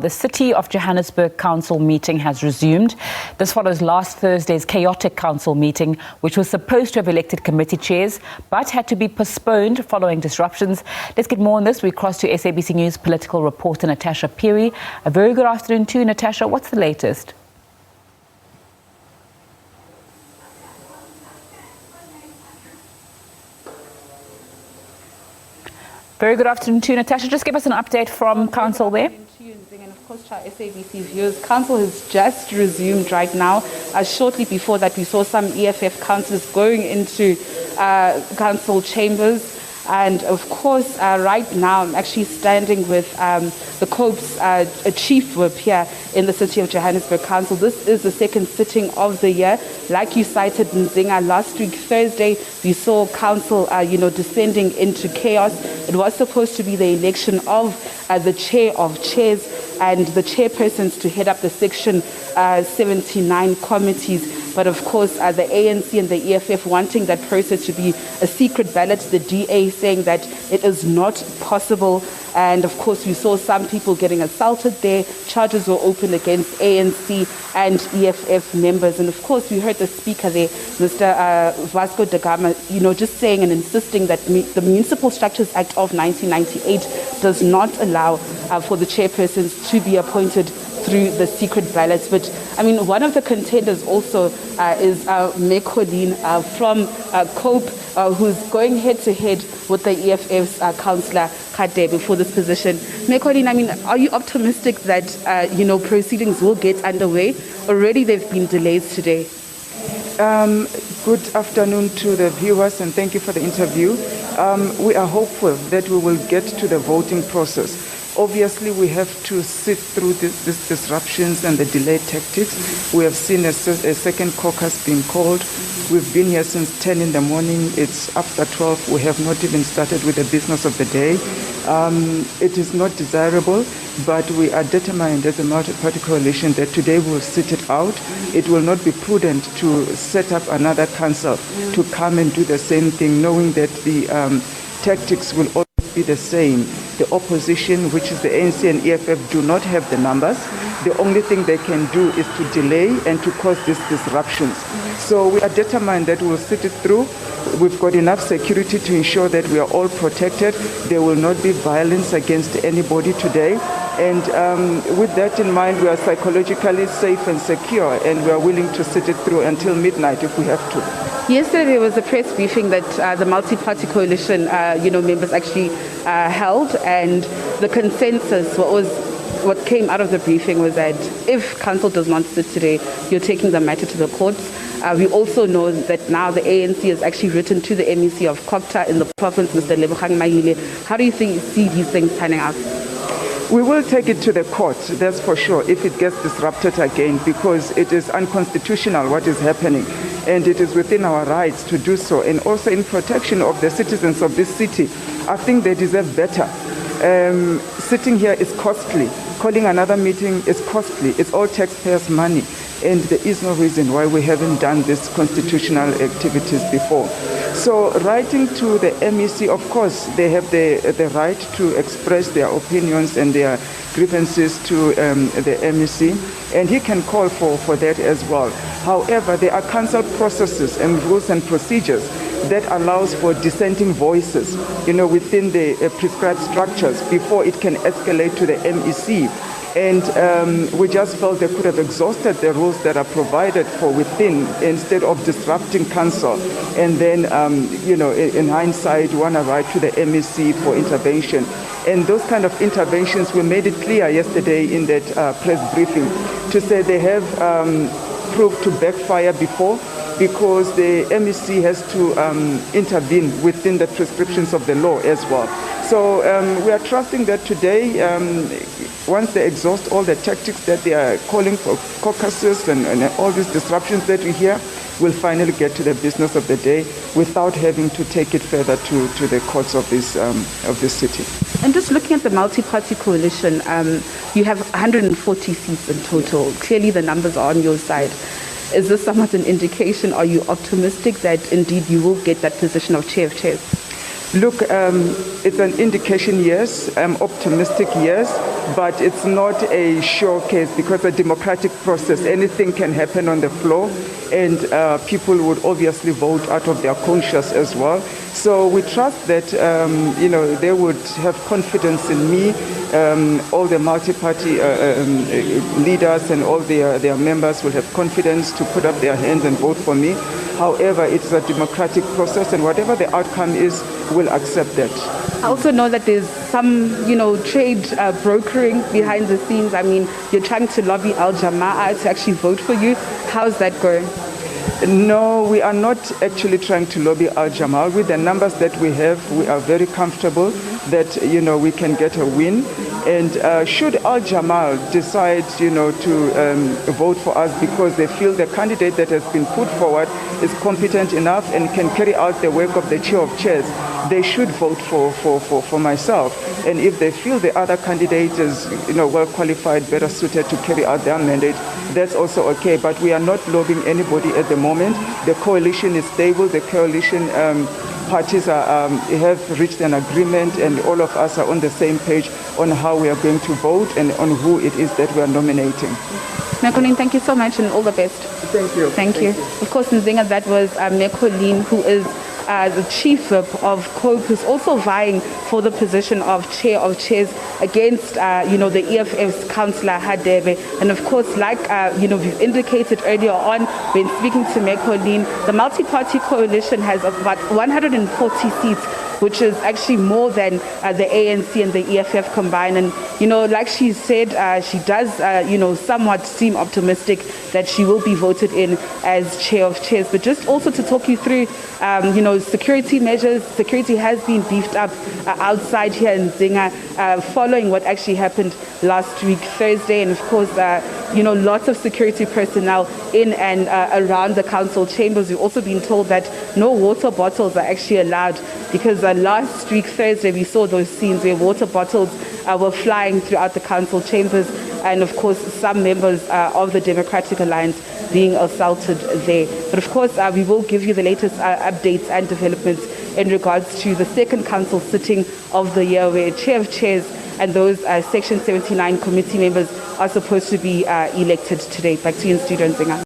The City of Johannesburg Council meeting has resumed. This follows last Thursday's chaotic council meeting, which was supposed to have elected committee chairs, but had to be postponed following disruptions. Let's get more on this. We cross to SABC News political reporter Natasha Phiri. A very good afternoon to you, Natasha. What's the latest? Very good afternoon to you, Natasha. Just give us an update from council there. And of course, to our SABC viewers, council has just resumed right now. Shortly before that, we saw some EFF councillors going into council chambers. And of course, right now, I'm actually standing with the COPE's chief whip here in the City of Johannesburg Council. This is the second sitting of the year. Like you cited, Nzinga, last week, Thursday, we saw council, descending into chaos. It was supposed to be the election of the chair of chairs and the chairpersons to head up the Section 79 committees. But of course, the ANC and the EFF wanting that process to be a secret ballot, the DA saying that it is not possible. And of course, we saw some people getting assaulted there. Charges were opened against ANC and EFF members. And of course, we heard the speaker there, Mr. Vasco da Gama, just saying and insisting that the Municipal Structures Act of 1998 does not allow for the chairpersons to be appointed through the secret ballots. But I mean, one of the contenders also is Mekolin from COPE, who's going head to head with the EFF's councillor Kadebe for this position. Mekolin, I mean, are you optimistic that proceedings will get underway? Already there've been delays today. Good afternoon to the viewers, and thank you for the interview. We are hopeful that we will get to the voting process. Obviously, we have to sit through these disruptions and the delayed tactics. We have seen a second caucus being called. We've been here since 10 in the morning. It's after 12. We have not even started with the business of the day. It is not desirable, but we are determined as a multi-party coalition that today we'll sit it out. It will not be prudent to set up another council to come and do the same thing, knowing that the tactics will always be the same. The opposition, which is the ANC and EFF, do not have the numbers. The only thing they can do is to delay and to cause these disruptions. So we are determined that we'll sit it through. We've got enough security to ensure that we are all protected. There will not be violence against anybody today. And with that in mind, we are psychologically safe and secure, and we are willing to sit it through until midnight if we have to. Yesterday there was a press briefing that the multi-party coalition, members actually held, and the consensus, what came out of the briefing was that if council does not sit today, you're taking the matter to the courts. We also know that now the ANC has actually written to the MEC of Copta in the province, Mr. Lebogang Maile. How do you see these things panning out? We will take it to the courts, that's for sure, if it gets disrupted again, because it is unconstitutional what is happening, and it is within our rights to do so, and also in protection of the citizens of this city. I think they deserve better. Sitting here is costly. Calling another meeting is costly. It's all taxpayers' money, and there is no reason why we haven't done these constitutional activities before. So writing to the MEC, of course, they have the right to express their opinions and their grievances to the MEC, and he can call for that as well. However, there are council processes and rules and procedures that allows for dissenting voices, within the prescribed structures before it can escalate to the MEC. And we just felt they could have exhausted the rules that are provided for within instead of disrupting council. And then, in hindsight, want to write to the MEC for intervention. And those kind of interventions, we made it clear yesterday in that press briefing to say they have proved to backfire before, because the MEC has to intervene within the prescriptions of the law as well. So we are trusting that today, once they exhaust all the tactics that they are calling for, caucuses and all these disruptions that we hear, we'll finally get to the business of the day without having to take it further to the courts of this city. And just looking at the multi-party coalition, you have 140 seats in total. Clearly the numbers are on your side. Is this somewhat an indication? Are you optimistic that indeed you will get that position of chair of chairs? Look, it's an indication, yes, optimistic, yes, but it's not a sure case because a democratic process, anything can happen on the floor, and people would obviously vote out of their conscience as well. So we trust that, they would have confidence in me. All the multi-party leaders and all their members will have confidence to put up their hands and vote for me. However, it's a democratic process, and whatever the outcome is, we'll accept that. I also know that there's some, trade brokering behind the scenes. I mean, you're trying to lobby Al Jamaa to actually vote for you. How's that going? No, we are not actually trying to lobby Al Jamal. With the numbers that we have, we are very comfortable that, we can get a win. And should Al Jamal decide, to vote for us because they feel the candidate that has been put forward is competent enough and can carry out the work of the chair of chairs, they should vote for myself. And if they feel the other candidate is, well qualified, better suited to carry out their mandate, that's also okay. But we are not lobbying anybody at the moment. The coalition is stable. The coalition parties have reached an agreement, and all of us are on the same page on how we are going to vote and on who it is that we are nominating. Mekolin, thank you so much and all the best. Thank you. Thank you. Of course, Nzinga, that was Mekolin, who is the chief whip of COPE, who's also vying for the position of chair of chairs against, the EFF's councillor Hadebe. And of course, like, we've indicated earlier on when speaking to Mekolin, the multi-party coalition has about 140 seats, which is actually more than the ANC and the EFF combined. And, like she said, she does, somewhat seem optimistic that she will be voted in as chair of chairs. But just also to talk you through, security measures. Security has been beefed up outside here in Zinga following what actually happened last week, Thursday. And of course, lots of security personnel in and around the council chambers. We've also been told that no water bottles are actually allowed because last week, Thursday, we saw those scenes where water bottles were flying throughout the council chambers. And of course, some members of the Democratic Alliance being assaulted there. But of course, we will give you the latest updates and developments in regards to the second council sitting of the year, where chair of chairs and those Section 79 committee members are supposed to be elected today. Back to you in studio, Nzinga.